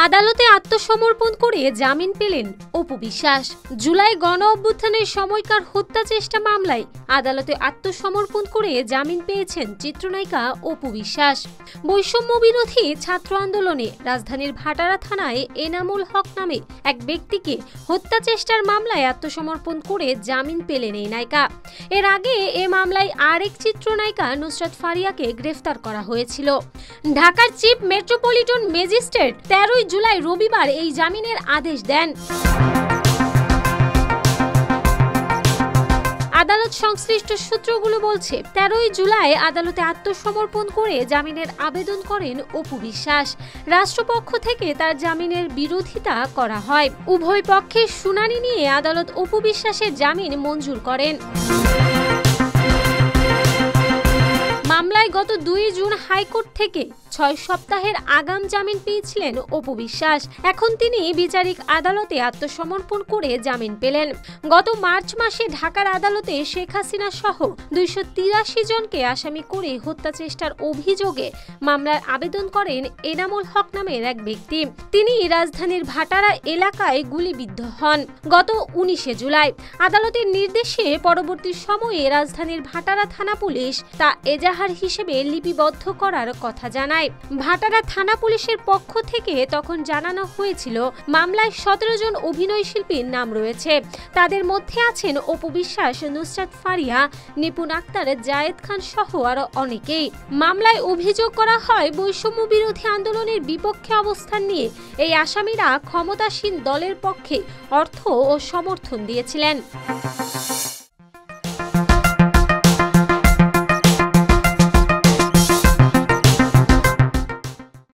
আদালতে আত্মসমর্পণ করে জামিন পেলেন অপু বিশ্বাস। জুলাই গণ অভ্যুত্থানের সময়কার হত্যা চেষ্টা মামলায় আদালতে আত্মসমর্পণ করে জামিন পেয়েছেন চিত্রনায়িকা অপু বিশ্বাস। বৈষম্য বিরোধী ছাত্র আন্দোলনে রাজধানীর ভাটারা থানায় এনামুল হক নামে এক ব্যক্তিকে হত্যা চেষ্টার মামলায় আত্মসমর্পণ করে জামিন পেলেন এই নায়িকা। এর আগে এ মামলায় আরেক চিত্রনায়িকা নুসরাত ফারিয়াকে গ্রেফতার করা হয়েছিল। ঢাকার চিফ মেট্রোপলিটন ম্যাজিস্ট্রেট 13 জুলাই রবিবার এই জামিনের আদেশ দেন। আদালত সংশ্লিষ্ট সূত্রগুলো বলছে 13 জুলাই আদালতে আত্মসমর্পণ করে জামিনের আবেদন করেন অপু বিশ্বাস। রাষ্ট্রপক্ষ থেকে তার জামিনের বিরোধিতা করা হয়। উভয় পক্ষের শুনানি নিয়ে আদালত অপু বিশ্বাসের জামিন মঞ্জুর করেন। মামলায় গত 2 জুন হাইকোর্ট থেকে 6 সপ্তাহের আগাম জামিন পেয়েছিলেন অপু বিশ্বাস। এখন তিনি বিচারিক আদালতে আত্মসমর্পণ করে জামিন পেলেন। গত মার্চ মাসে ঢাকার আদালতে শেখ হাসিনা সহ 283 জনকে আসামি করে হত্যা চেষ্টার অভিযোগে মামলার আবেদন করেন এনামুল হক নামের এক ব্যক্তি। তিনি রাজধানীর ভাটারা এলাকায় গুলিবিদ্ধ হন গত 19 জুলাই। আদালতের নির্দেশে পরবর্তী সময়ে রাজধানীর ভাটারা থানা পুলিশ তা এজাহার হিসেবে লিপিবদ্ধ করার কথা জানায়। ভাটারা থানা পুলিশের পক্ষ থেকে তখন জানানো হয়েছিল মামলায় 17 জন অভিনয় শিল্পীর নাম রয়েছে। তাদের মধ্যে আছেন অপু বিশ্বাস, নুসরাত ফারিয়া, নিপুণ আক্তার, জায়েদ খান সহ আরো অনেকেই। মামলায় অভিযোগ করা হয় বৈষম্য বিরোধী আন্দোলনের বিপক্ষে অবস্থান নিয়ে এই আসামিরা ক্ষমতাসীন দলের পক্ষে অর্থ ও সমর্থন দিয়েছিলেন।